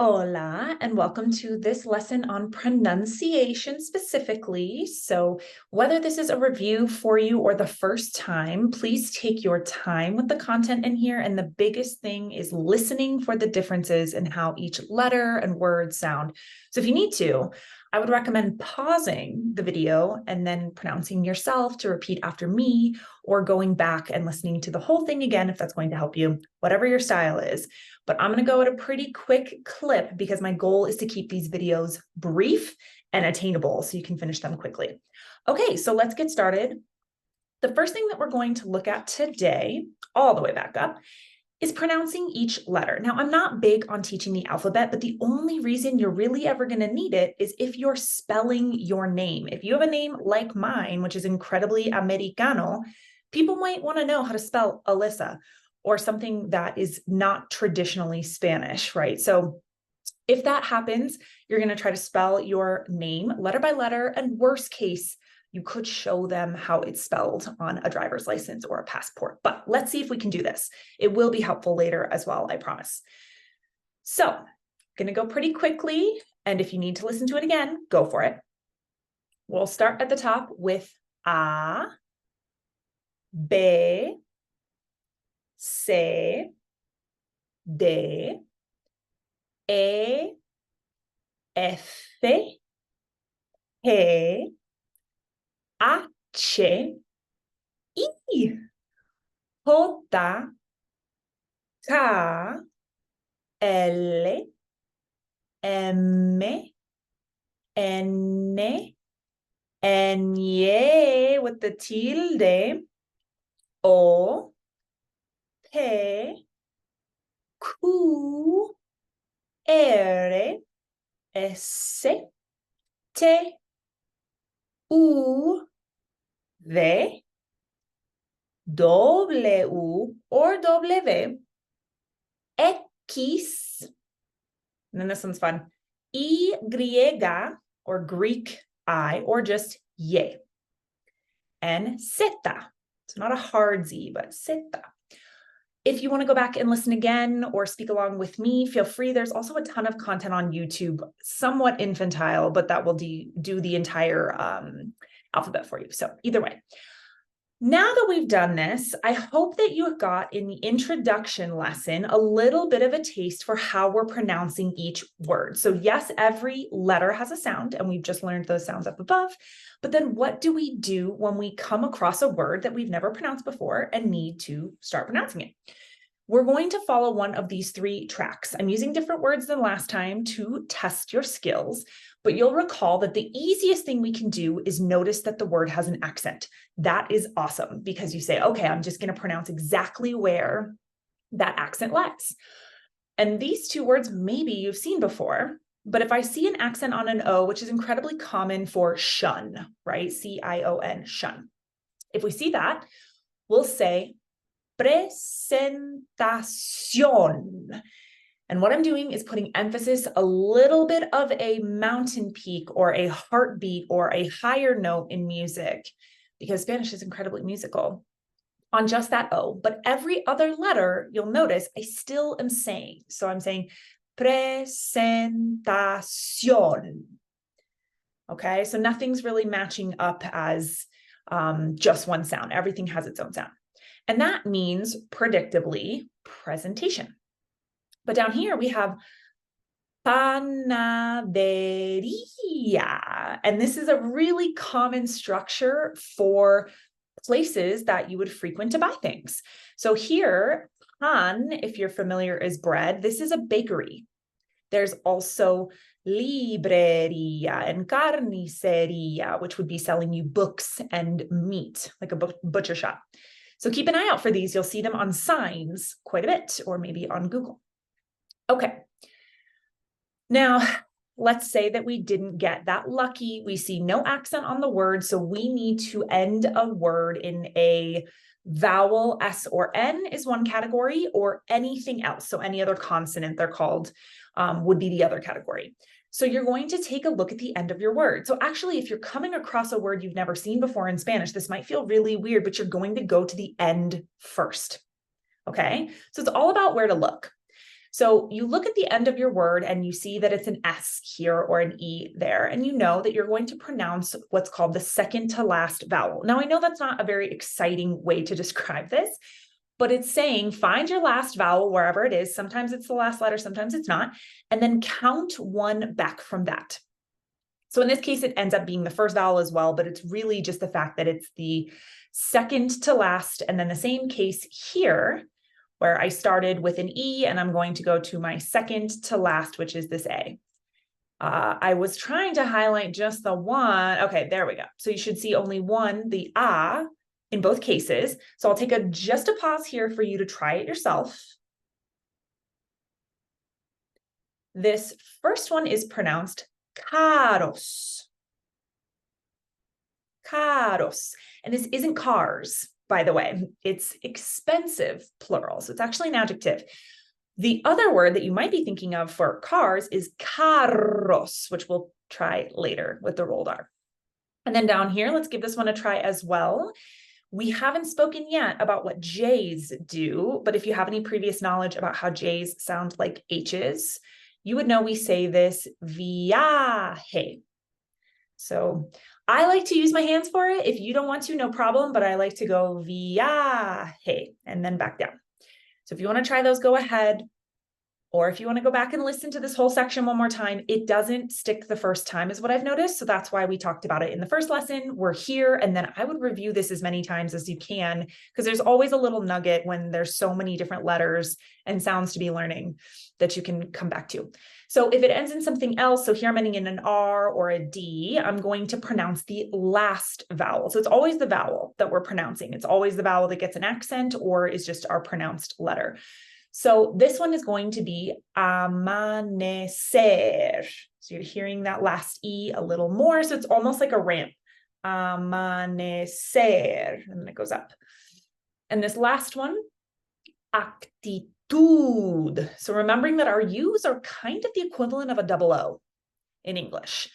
Hola, and welcome to this lesson on pronunciation specifically. So whether this is a review for you or the first time, please take your time with the content in here. And the biggest thing is listening for the differences in how each letter and word sound. So if you need to, I would recommend pausing the video and then pronouncing yourself to repeat after me, or going back and listening to the whole thing again if that's going to help you, whatever your style is. But I'm going to go at a pretty quick clip because my goal is to keep these videos brief and attainable so you can finish them quickly. Okay, so let's get started. The first thing that we're going to look at today, all the way back up, is pronouncing each letter. Now, I'm not big on teaching the alphabet, but the only reason you're really ever going to need it is if you're spelling your name. If you have a name like mine, which is incredibly Americano, people might want to know how to spell Alyssa, or something that is not traditionally Spanish, right? So if that happens, you're going to try to spell your name letter by letter, and worst case, you could show them how it's spelled on a driver's license or a passport. But let's see if we can do this. It will be helpful later as well, I promise. So I'm going to go pretty quickly, and if you need to listen to it again, go for it. We'll start at the top with A, B, C, D, E, F, G, H, I, J, K, L, M, N, N, with the tilde, O, P, Q, R, S, T, U, V, W or W, X, and then this one's fun, Y or Greek I, or just Y, and Z. It's not a hard Z, but Z. If you want to go back and listen again or speak along with me, feel free. There's also a ton of content on YouTube, somewhat infantile, but that will do the entire alphabet for you. So either way. Now that we've done this, I hope that you got in the introduction lesson a little bit of a taste for how we're pronouncing each word. So yes, every letter has a sound, and we've just learned those sounds up above. But then what do we do when we come across a word that we've never pronounced before and need to start pronouncing it? We're going to follow one of these three tracks. I'm using different words than last time to test your skills, but you'll recall that the easiest thing we can do is notice that the word has an accent. That is awesome because you say, okay, I'm just going to pronounce exactly where that accent lies. And these two words maybe you've seen before, but if I see an accent on an O, which is incredibly common for shun, right? C-I-O-N, shun. If we see that, we'll say presentación. And what I'm doing is putting emphasis, a little bit of a mountain peak or a heartbeat or a higher note in music, because Spanish is incredibly musical, on just that O. But every other letter, you'll notice I still am saying. So I'm saying presentación. Okay, so nothing's really matching up as just one sound. Everything has its own sound. And that means, predictably, presentation. But down here we have panadería. And this is a really common structure for places that you would frequent to buy things. So here, pan, if you're familiar, is bread. This is a bakery. There's also librería and carnicería, which would be selling you books and meat, like a butcher shop. So keep an eye out for these. You'll see them on signs quite a bit, or maybe on Google. Okay. Now, let's say that we didn't get that lucky. We see no accent on the word, so we need to end a word in a vowel. S or N is one category, or anything else. So any other consonant, they're called, would be the other category. So you're going to take a look at the end of your word. So actually, if you're coming across a word you've never seen before in Spanish, this might feel really weird, but you're going to go to the end first. Okay, so it's all about where to look. So you look at the end of your word and you see that it's an S here or an E there, and you know that you're going to pronounce what's called the second to last vowel. Now, I know that's not a very exciting way to describe this, but it's saying find your last vowel wherever it is. Sometimes it's the last letter, sometimes it's not, and then count one back from that. So in this case, it ends up being the first vowel as well, but it's really just the fact that it's the second to last. And then the same case here, where I started with an E and I'm going to go to my second to last, which is this A. I was trying to highlight just the one. Okay, there we go. So you should see only one, the A, in both cases. So I'll take just a pause here for you to try it yourself. This first one is pronounced caros. Caros. And this isn't cars, by the way. It's expensive, plural. So it's actually an adjective. The other word that you might be thinking of for cars is carros, which we'll try later with the rolled R. And then down here, let's give this one a try as well. We haven't spoken yet about what J's do, but if you have any previous knowledge about how J's sound like H's, you would know we say this viaje. So I like to use my hands for it. If you don't want to, no problem, but I like to go viaje and then back down. So if you want to try those, go ahead. Or if you want to go back and listen to this whole section one more time, it doesn't stick the first time is what I've noticed. So that's why we talked about it in the first lesson. We're here. And then I would review this as many times as you can, because there's always a little nugget when there's so many different letters and sounds to be learning that you can come back to. So if it ends in something else, so here I'm ending in an R or a D, I'm going to pronounce the last vowel. So it's always the vowel that we're pronouncing. It's always the vowel that gets an accent or is just our pronounced letter. So this one is going to be amanecer. So you're hearing that last E a little more. So it's almost like a ramp. Amanecer. And then it goes up. And this last one, actitud. So remembering that our U's are kind of the equivalent of a double O in English.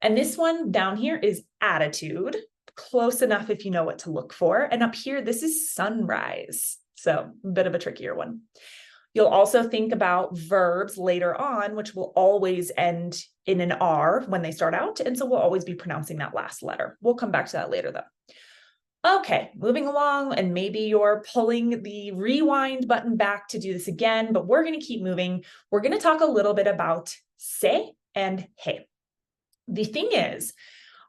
And this one down here is attitude. Close enough if you know what to look for. And up here, this is sunrise. So a bit of a trickier one. You'll also think about verbs later on, which will always end in an R when they start out. And so we'll always be pronouncing that last letter. We'll come back to that later though. Okay, moving along, and maybe you're pulling the rewind button back to do this again, but we're going to keep moving. We're going to talk a little bit about se and he. The thing is,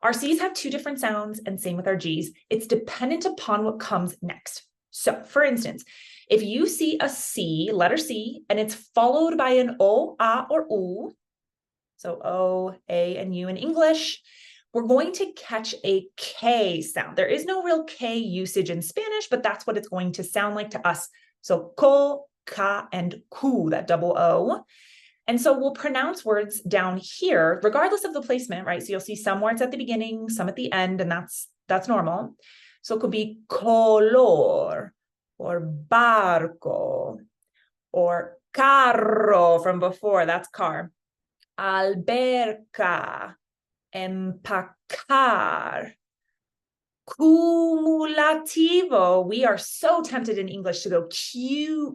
our C's have two different sounds, and same with our G's. It's dependent upon what comes next. So for instance, if you see a C, letter C, and it's followed by an O, A, or U, so O, A, and U in English, we're going to catch a K sound. There is no real K usage in Spanish, but that's what it's going to sound like to us. So ko, ka, and ku, that double O. And so we'll pronounce words down here, regardless of the placement, right? So you'll see some words at the beginning, some at the end, and that's normal. So it could be color, or barco, or carro from before, that's car. Alberca, empacar, cumulativo. We are so tempted in English to go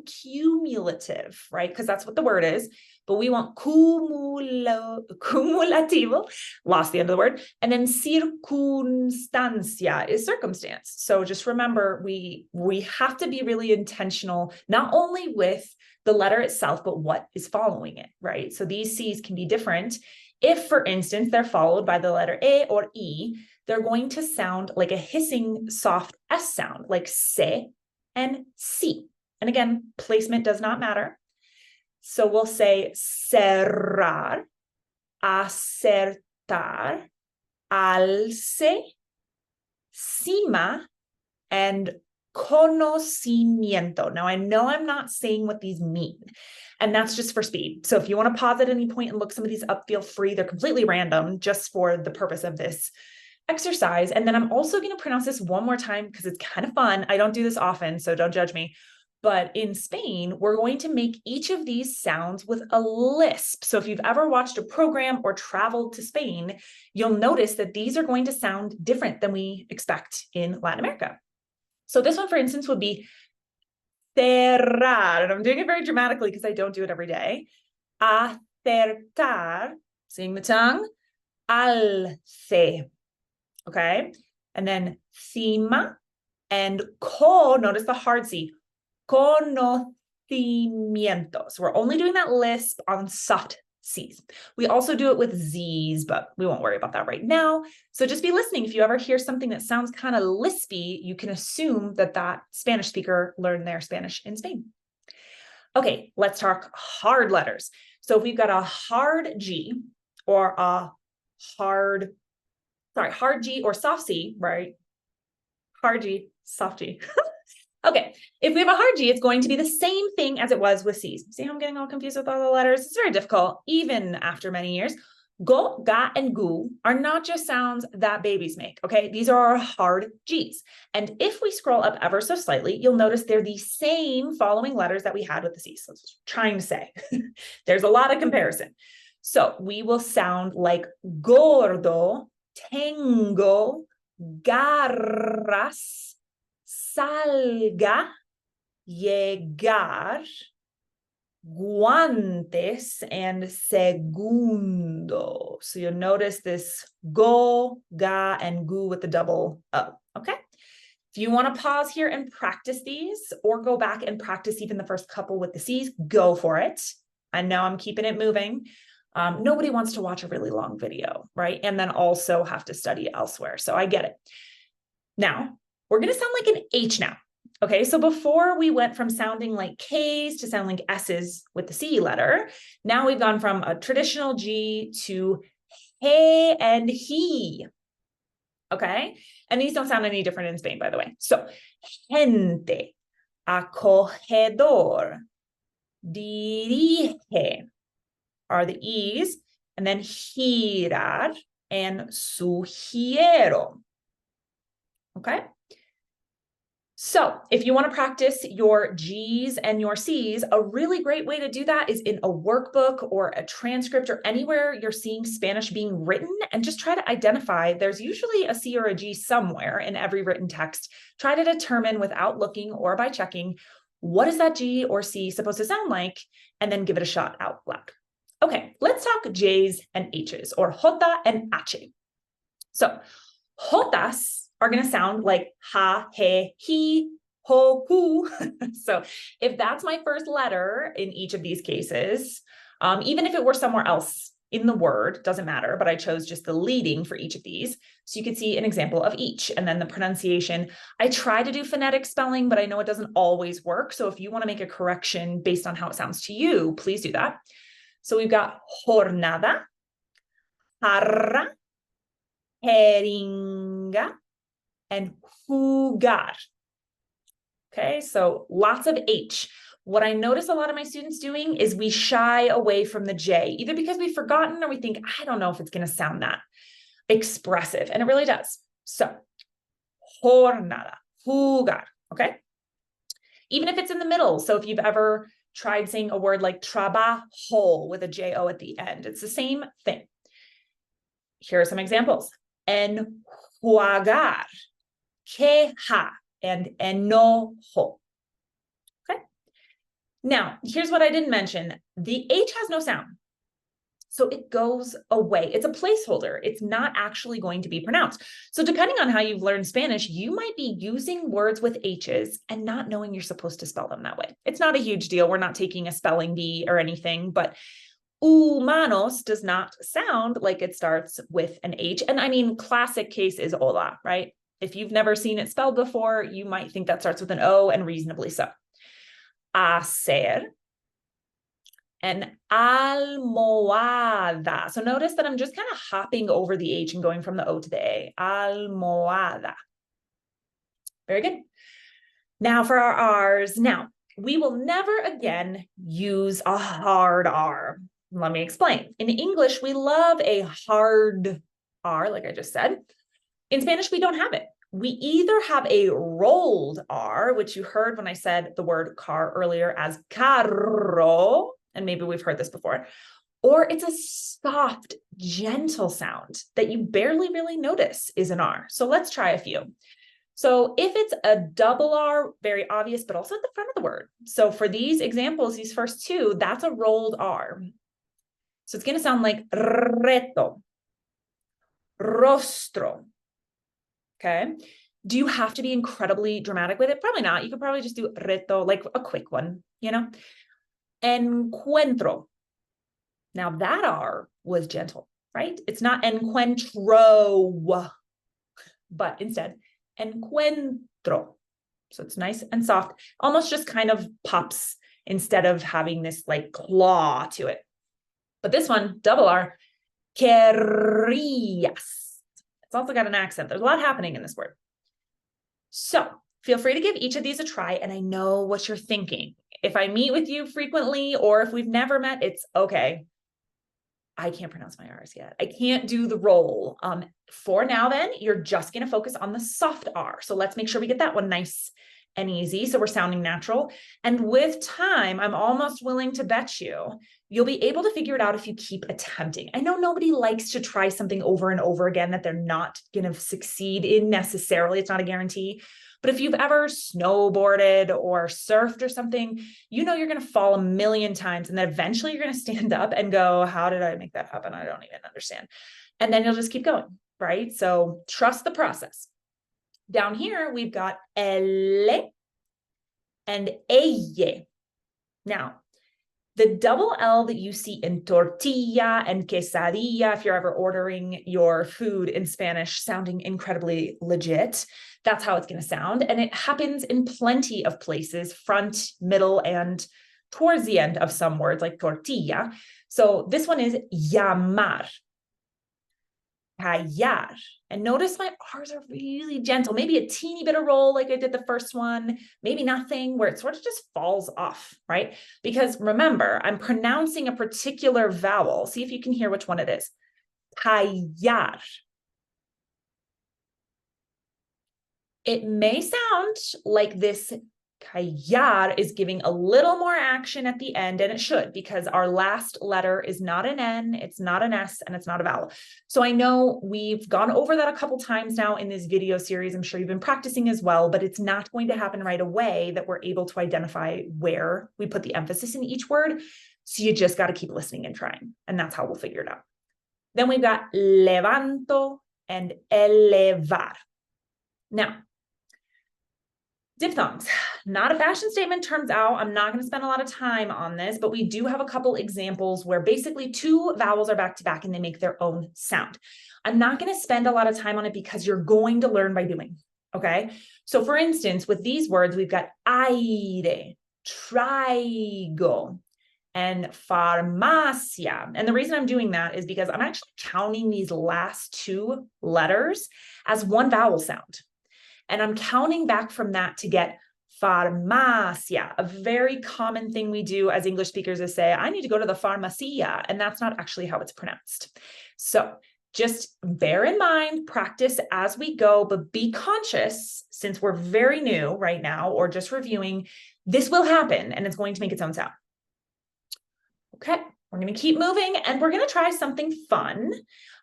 cumulative, right? Because that's what the word is. But we want cumulativo, lost the end of the word. And then circunstancia is circumstance. So just remember, we have to be really intentional, not only with the letter itself, but what is following it, right? So these C's can be different. If, for instance, they're followed by the letter A or E, they're going to sound like a hissing soft S sound, like se and si. And again, placement does not matter. So we'll say cerrar, acertar, alce, cima, and conocimiento. Now, I know I'm not saying what these mean, and that's just for speed. So if you want to pause at any point and look some of these up, feel free. They're completely random just for the purpose of this exercise. And then I'm also going to pronounce this one more time because it's kind of fun. I don't do this often, so don't judge me. But in Spain, we're going to make each of these sounds with a lisp. So if you've ever watched a program or traveled to Spain, you'll notice that these are going to sound different than we expect in Latin America. So this one, for instance, would be And I'm doing it very dramatically because I don't do it every day. Acertar, seeing the tongue. Alce, okay? And then cima and notice the hard C. Conocimientos. We're only doing that lisp on soft C's. We also do it with Z's, but we won't worry about that right now. So just be listening. If you ever hear something that sounds kind of lispy, you can assume that that Spanish speaker learned their Spanish in Spain. Okay, let's talk hard letters. So if we've got a hard G or a hard G or soft C, right? Hard G, soft G. Okay, if we have a hard G, it's going to be the same thing as it was with C's. See how I'm getting all confused with all the letters? It's very difficult, even after many years. Go, ga, and gu are not just sounds that babies make, okay? These are our hard Gs. And if we scroll up ever so slightly, you'll notice they're the same following letters that we had with the C's. So I was trying to say, there's a lot of comparison. So we will sound like gordo, tengo, garras, salga, llegar, guantes, and segundo. So you'll notice this go, ga, and gu with the double O, okay? If you want to pause here and practice these or go back and practice even the first couple with the C's, go for it. I know I'm keeping it moving. Nobody wants to watch a really long video, right? And then also have to study elsewhere. So I get it. Now, we're going to sound like an H now. Okay, so before we went from sounding like K's to sound like S's with the C letter, now we've gone from a traditional G to he and he. Okay, and these don't sound any different in Spain, by the way. So, gente, acogedor, dirige are the E's, and then girar and sugiero. Okay? So if you want to practice your G's and your C's, a really great way to do that is in a workbook or a transcript or anywhere you're seeing Spanish being written, and just try to identify, there's usually a C or a G somewhere in every written text. Try to determine without looking or by checking, what is that G or C supposed to sound like, and then give it a shot out loud. Okay, let's talk J's and H's, or jota and h. So jotas are going to sound like ha, he, ho, hu. So if that's my first letter in each of these cases, even if it were somewhere else in the word, doesn't matter, but I chose just the leading for each of these. So you could see an example of each, and then the pronunciation. I try to do phonetic spelling, but I know it doesn't always work. So if you want to make a correction based on how it sounds to you, please do that. So we've got jornada, jarra, jeringa, and jugar. Okay, so lots of H. What I notice a lot of my students doing is we shy away from the J, either because we've forgotten or we think, I don't know if it's going to sound that expressive, and it really does. So, jornada, jugar, okay? Even if it's in the middle, so if you've ever tried saying a word like trabajo with a J-O at the end, it's the same thing. Here are some examples. Enjuagar, queja, and enojo. Okay. Now, here's what I didn't mention. The H has no sound. So it goes away. It's a placeholder. It's not actually going to be pronounced. So depending on how you've learned Spanish, you might be using words with H's and not knowing you're supposed to spell them that way. It's not a huge deal. We're not taking a spelling bee or anything, but humanos does not sound like it starts with an H. And I mean, classic case is hola, right? If you've never seen it spelled before, you might think that starts with an O, and reasonably so. Hacer and almohada. So notice that I'm just kind of hopping over the H and going from the O to the A. Almohada. Very good. Now for our R's. Now, we will never again use a hard R. Let me explain. In English, we love a hard R, like I just said. In Spanish, we don't have it. We either have a rolled R, which you heard when I said the word car earlier as carro, and maybe we've heard this before, or it's a soft, gentle sound that you barely really notice is an R. So let's try a few. So if it's a double R, very obvious, but also at the front of the word. So for these examples, these first two, that's a rolled R. So it's going to sound like reto, rostro. Okay. Do you have to be incredibly dramatic with it? Probably not. You could probably just do reto, like a quick one, you know? Encuentro. Now that R was gentle, right? It's not encuentro, but instead encuentro. So it's nice and soft, almost just kind of pops instead of having this like claw to it. But this one, double R, querías. It's also got an accent. There's a lot happening in this word. So feel free to give each of these a try, and I know what you're thinking. If I meet with you frequently, or if we've never met, it's okay. I can't pronounce my R's yet. I can't do the roll. For now, then, you're just going to focus on the soft R. So let's make sure we get that one nice and easy, so we're sounding natural. And with time, I'm almost willing to bet you'll be able to figure it out if you keep attempting. I know nobody likes to try something over and over again that they're not going to succeed in necessarily. It's not a guarantee. But if you've ever snowboarded or surfed or something, you know you're going to fall a million times, and then eventually you're going to stand up and go, how did I make that happen? I don't even understand. And then you'll just keep going, right? So trust the process. Down here, we've got elle and ella. Now, the double L that you see in tortilla and quesadilla, if you're ever ordering your food in Spanish, sounding incredibly legit, that's how it's going to sound. And it happens in plenty of places, front, middle, and towards the end of some words like tortilla. So this one is llamar. Callar. And notice my R's are really gentle, maybe a teeny bit of roll like I did the first one, maybe nothing, where it sort of just falls off, right? Because remember, I'm pronouncing a particular vowel. See if you can hear which one it is. Callar. It may sound like this callar is giving a little more action at the end, and it should, because our last letter is not an N, it's not an S, and it's not a vowel. So I know we've gone over that a couple times now in this video series. I'm sure you've been practicing as well, but it's not going to happen right away that we're able to identify where we put the emphasis in each word. So you just got to keep listening and trying, and that's how we'll figure it out. Then we've got levanto and elevar. Now, diphthongs, not a fashion statement, turns out. I'm not going to spend a lot of time on this, but we do have a couple examples where basically two vowels are back to back and they make their own sound. I'm not going to spend a lot of time on it because you're going to learn by doing, okay? So for instance, with these words, we've got aire, traigo, and farmacia. And the reason I'm doing that is because I'm actually counting these last two letters as one vowel sound. And I'm counting back from that to get farmacia. A very common thing we do as English speakers is say, I need to go to the farmacia. And that's not actually how it's pronounced. So just bear in mind, practice as we go, but be conscious, since we're very new right now or just reviewing, this will happen and it's going to make its own sound. Okay, we're going to keep moving and we're going to try something fun.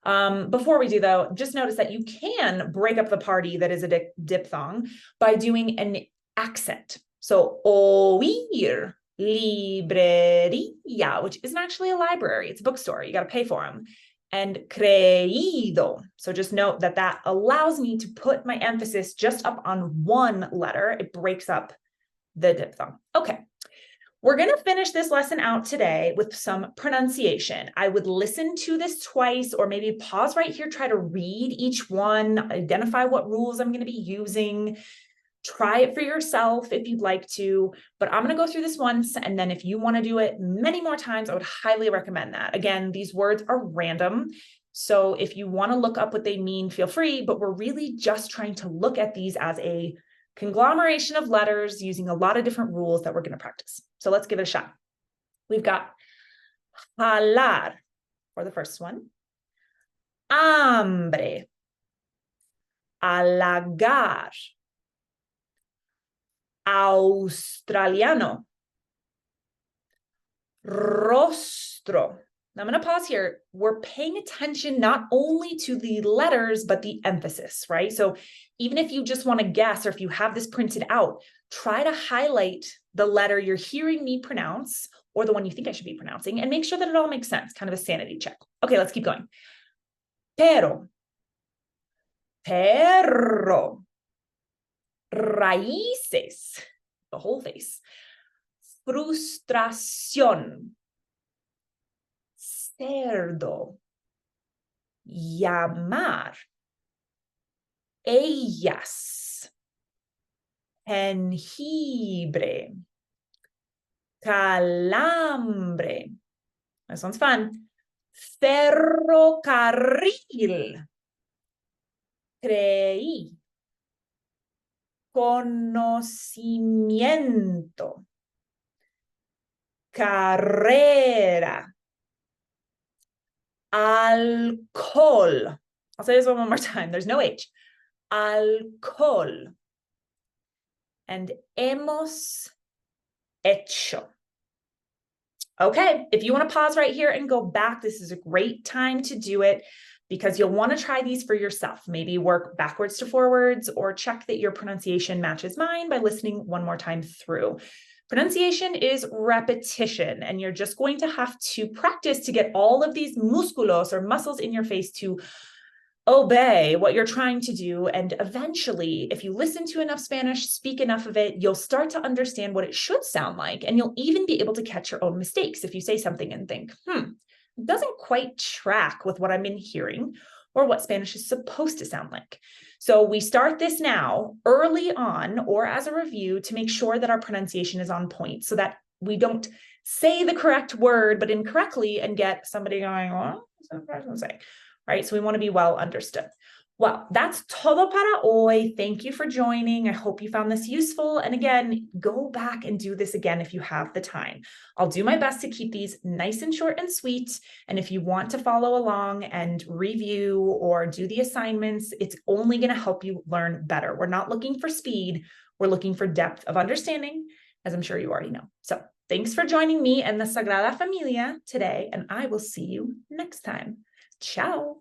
Before we do, though, just notice that you can break up the party that is a diphthong by doing an accent. So oír, librería, which isn't actually a library, it's a bookstore. You got to pay for them. And creído. So just note that that allows me to put my emphasis just up on one letter. It breaks up the diphthong. Okay. We're going to finish this lesson out today with some pronunciation. I would listen to this twice or maybe pause right here, try to read each one, identify what rules I'm going to be using. Try it for yourself if you'd like to, but I'm going to go through this once. And then if you want to do it many more times, I would highly recommend that. Again, these words are random. So if you want to look up what they mean, feel free, but we're really just trying to look at these as a conglomeration of letters using a lot of different rules that we're going to practice. So let's give it a shot. We've got jalar for the first one. Hambre. Halagar. Australiano. Rostro. Now I'm going to pause here. We're paying attention not only to the letters, but the emphasis, right? So even if you just want to guess, or if you have this printed out, try to highlight the letter you're hearing me pronounce, or the one you think I should be pronouncing, and make sure that it all makes sense, kind of a sanity check. Okay, let's keep going. Pero, perro, raíces, the whole face, frustración, cerdo, llamar, ellas, jengibre, calambre. This one's fun. Ferrocarril. Creí. Conocimiento. Carrera. Alcohol. I'll say this one more time. There's no H. Alcohol. And hemos hecho. Okay, if you want to pause right here and go back, this is a great time to do it because you'll want to try these for yourself. Maybe work backwards to forwards or check that your pronunciation matches mine by listening one more time through. Pronunciation is repetition, and you're just going to have to practice to get all of these músculos or muscles in your face to obey what you're trying to do. And eventually, if you listen to enough Spanish, speak enough of it, you'll start to understand what it should sound like. And you'll even be able to catch your own mistakes if you say something and think, it doesn't quite track with what I've been hearing or what Spanish is supposed to sound like. So we start this now early on or as a review to make sure that our pronunciation is on point so that we don't say the correct word, but incorrectly and get somebody going, well, what's the person say? Right? So we want to be well understood. Well, that's todo para hoy. Thank you for joining. I hope you found this useful. And again, go back and do this again if you have the time. I'll do my best to keep these nice and short and sweet. And if you want to follow along and review or do the assignments, it's only going to help you learn better. We're not looking for speed. We're looking for depth of understanding, as I'm sure you already know. So thanks for joining me and the Sagrada Familia today, and I will see you next time. Ciao.